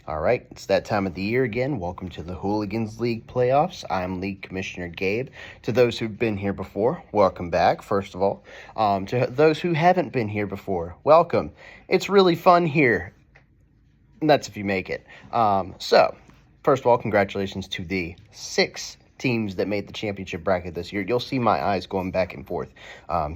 All right, it's that time of the year again. Welcome to the Hooligans League playoffs. I'm League Commissioner Gabe. To those who've been here before, welcome back, first of all. To those who haven't been here before, welcome. It's really fun here, and that's if you make it. First of all, congratulations to the 6 teams that made the championship bracket this year. You'll see my eyes going back and forth.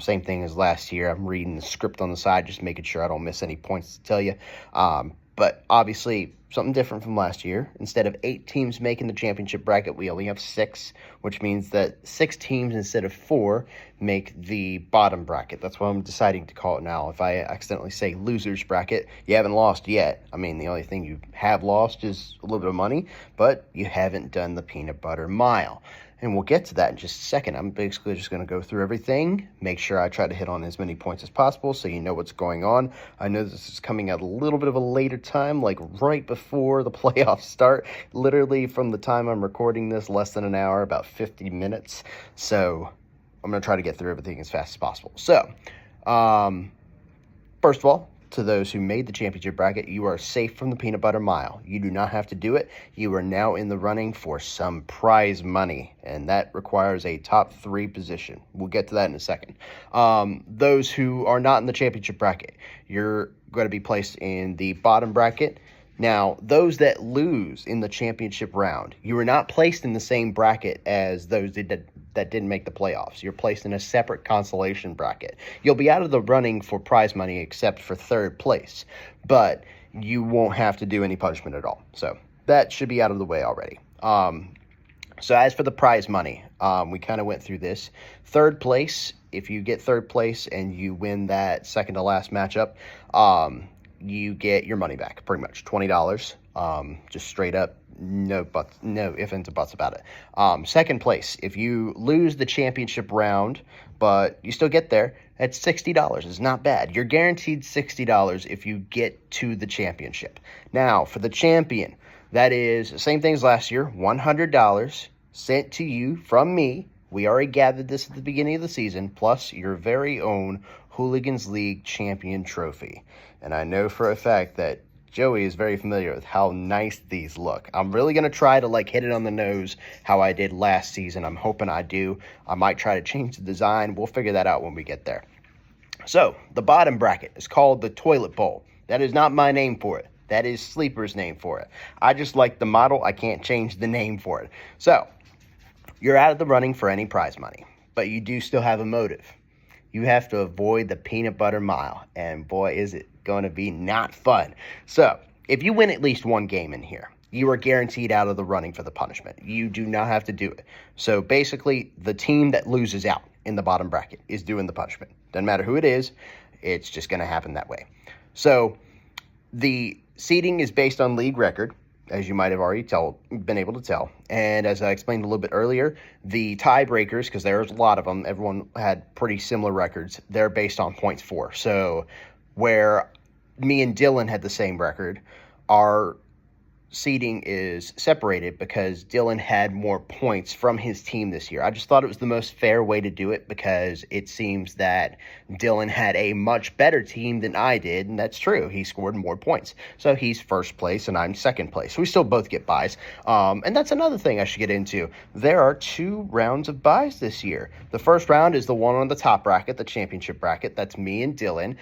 Same thing as last year. I'm reading the script on the side, just making sure I don't miss any points to tell you. But obviously, something different from last year. Instead of 8 teams making the championship bracket, we only have 6, which means that 6 teams instead of 4 make the bottom bracket. That's what I'm deciding to call it now. If I accidentally say loser's bracket, you haven't lost yet. I mean, the only thing you have lost is a little bit of money, but you haven't done the peanut butter mile. And we'll get to that in just a second. I'm basically just going to go through everything, make sure I try to hit on as many points as possible so you know what's going on. I know this is coming at a little bit of a later time, like right before the playoffs start. Literally from the time I'm recording this, less than an hour, about 50 minutes. So I'm going to try to get through everything as fast as possible. So, first of all, to those who made the championship bracket, you are safe from the peanut butter mile. You do not have to do it. You are now in the running for some prize money, and that requires a top 3 position. We'll get to that in a second. Those who are not in the championship bracket, you're going to be placed in the bottom bracket. Now, those that lose in the championship round, you are not placed in the same bracket as those that didn't make the playoffs. You're placed in a separate consolation bracket. You'll be out of the running for prize money except for 3rd place, but you won't have to do any punishment at all. So that should be out of the way already. So as for the prize money, we kind of went through this. 3rd place, if you get 3rd place and you win that second to last matchup, you get your money back, pretty much $20, just straight up, no ifs, ands, or buts about it. 2nd place, if you lose the championship round, but you still get there, that's $60. It's not bad. You're guaranteed $60 if you get to the championship. Now, for the champion, that is the same thing as last year, $100 sent to you from me. We already gathered this at the beginning of the season, plus your very own Hooligans League champion trophy. And I know for a fact that Joey is very familiar with how nice these look. I'm really going to try to hit it on the nose how I did last season. I'm hoping I do. I might try to change the design. We'll figure that out when we get there. So the bottom bracket is called the toilet bowl. That is not my name for it. That is Sleeper's name for it. I just like the model. I can't change the name for it. So you're out of the running for any prize money, but you do still have a motive. You have to avoid the peanut butter mile, and boy, is it going to be not fun. So, if you win at least one game in here, you are guaranteed out of the running for the punishment. You do not have to do it. So, basically, the team that loses out in the bottom bracket is doing the punishment. Doesn't matter who it is, it's just going to happen that way. So, the seeding is based on league record, as you might have already been able to tell. And as I explained a little bit earlier, the tiebreakers, because there's a lot of them, everyone had pretty similar records, they're based on points for. So where me and Dylan had the same record, our seeding is separated because Dylan had more points from his team this year. I just thought it was the most fair way to do it because it seems that Dylan had a much better team than I did, and that's true. He scored more points. So he's 1st place and I'm 2nd place. We still both get buys. And that's another thing I should get into. There are 2 rounds of buys this year. The first round is the one on the top bracket, the championship bracket. That's me and Dylan.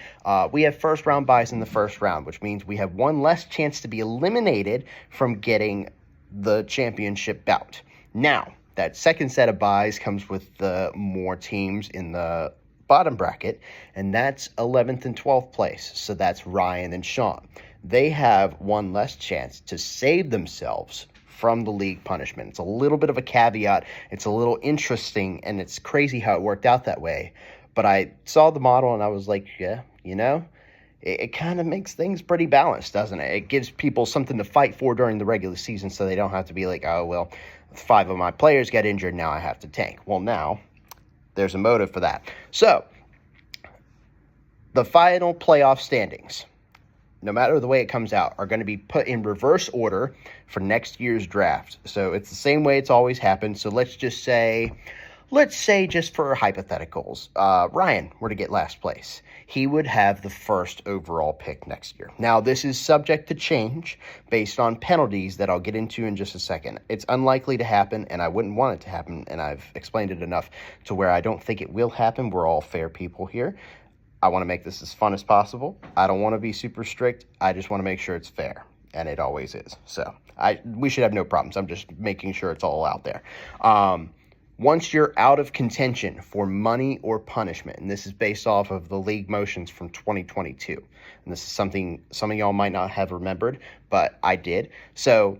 We have 1st round buys in the 1st round, which means we have one less chance to be eliminated from getting the championship bout. Now, that 2nd set of buys comes with the more teams in the bottom bracket, and that's 11th and 12th place. So that's Ryan and Sean. They have one less chance to save themselves from the league punishment. It's a little bit of a caveat. It's a little interesting, and it's crazy how it worked out that way. But I saw the model, and I was like, yeah, it kind of makes things pretty balanced, doesn't it? It gives people something to fight for during the regular season so they don't have to be like, oh, well, 5 of my players got injured, now I have to tank. Well, now there's a motive for that. So the final playoff standings, no matter the way it comes out, are going to be put in reverse order for next year's draft. So it's the same way it's always happened. So let's just say let's say, just for hypotheticals, Ryan were to get last place. He would have the first overall pick next year. Now, this is subject to change based on penalties that I'll get into in just a second. It's unlikely to happen, and I wouldn't want it to happen, and I've explained it enough to where I don't think it will happen. We're all fair people here. I want to make this as fun as possible. I don't want to be super strict. I just want to make sure it's fair, and it always is. So we should have no problems. I'm just making sure it's all out there. Once you're out of contention for money or punishment, and this is based off of the league motions from 2022, and this is something some of y'all might not have remembered, but I did. So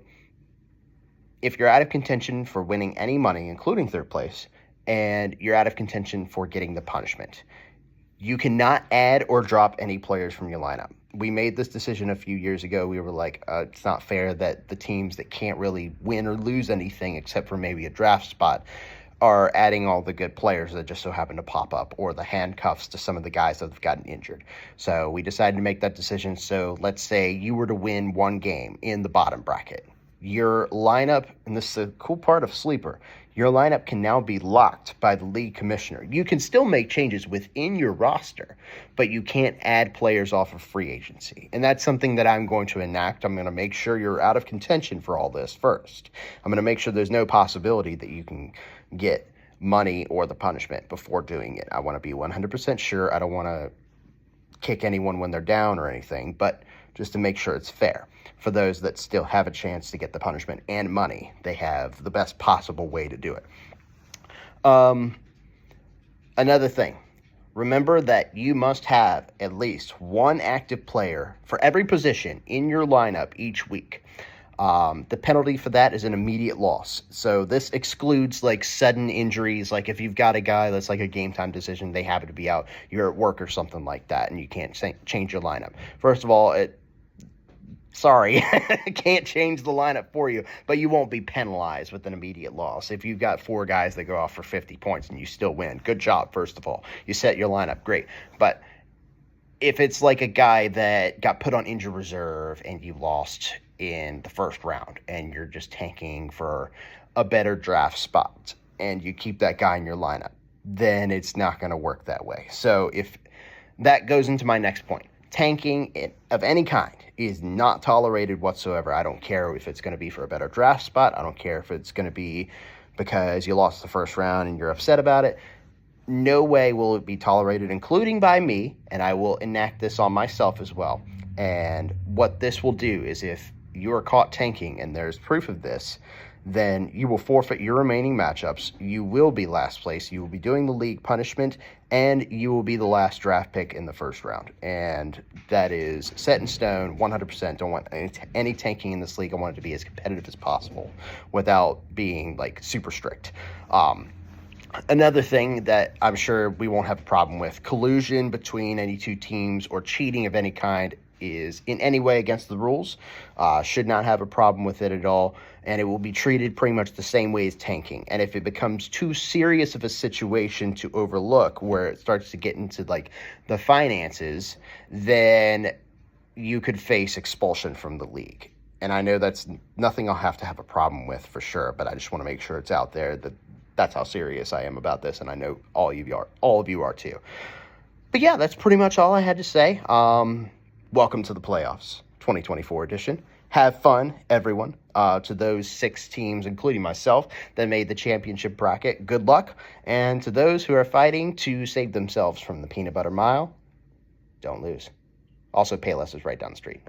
if you're out of contention for winning any money, including third place, and you're out of contention for getting the punishment, you cannot add or drop any players from your lineup. We made this decision a few years ago. We were like, it's not fair that the teams that can't really win or lose anything except for maybe a draft spot are adding all the good players that just so happen to pop up, or the handcuffs to some of the guys that have gotten injured. So we decided to make that decision. So let's say you were to win one game in the bottom bracket. Your lineup, and this is the cool part of Sleeper, your lineup can now be locked by the league commissioner. You can still make changes within your roster, but you can't add players off of free agency. And that's something that I'm going to enact. I'm going to make sure you're out of contention for all this first. I'm going to make sure there's no possibility that you can get money or the punishment before doing it. I want to be 100% sure. I don't want to kick anyone when they're down or anything, but just to make sure it's fair. For those that still have a chance to get the punishment and money, they have the best possible way to do it. Another thing, remember that you must have at least one active player for every position in your lineup each week. The penalty for that is an immediate loss. So this excludes like sudden injuries. Like if you've got a guy that's like a game time decision, they happen to be out, you're at work or something like that, and you can't change your lineup. First of all, sorry, I can't change the lineup for you, but you won't be penalized with an immediate loss. If you've got 4 guys that go off for 50 points and you still win, good job, first of all. You set your lineup, great. But if it's like a guy that got put on injured reserve and you lost in the first round and you're just tanking for a better draft spot and you keep that guy in your lineup, then it's not going to work that way. So if that goes into my next point, tanking of any kind is not tolerated whatsoever. I don't care if it's going to be for a better draft spot. I don't care if it's going to be because you lost the first round and you're upset about it. No way will it be tolerated, including by me, and I will enact this on myself as well. And what this will do is if you are caught tanking and there's proof of this, then you will forfeit your remaining matchups. You will be last place. You will be doing the league punishment, and you will be the last draft pick in the first round. And that is set in stone, 100%. Don't want any tanking in this league. I want it to be as competitive as possible without being like super strict. Another thing that I'm sure we won't have a problem with, collusion between any two teams or cheating of any kind is in any way against the rules. Should not have a problem with it at all, and it will be treated pretty much the same way as tanking. And if it becomes too serious of a situation to overlook, where it starts to get into like the finances, then you could face expulsion from the league. And I know that's nothing I'll have to have a problem with for sure, but I just want to make sure it's out there that that's how serious I am about this, and I know all of you are too. But yeah, that's pretty much all I had to say. Welcome to the playoffs, 2024 edition. Have fun, everyone. To those 6 teams, including myself, that made the championship bracket, good luck. And to those who are fighting to save themselves from the peanut butter mile, don't lose. Also, Payless is right down the street.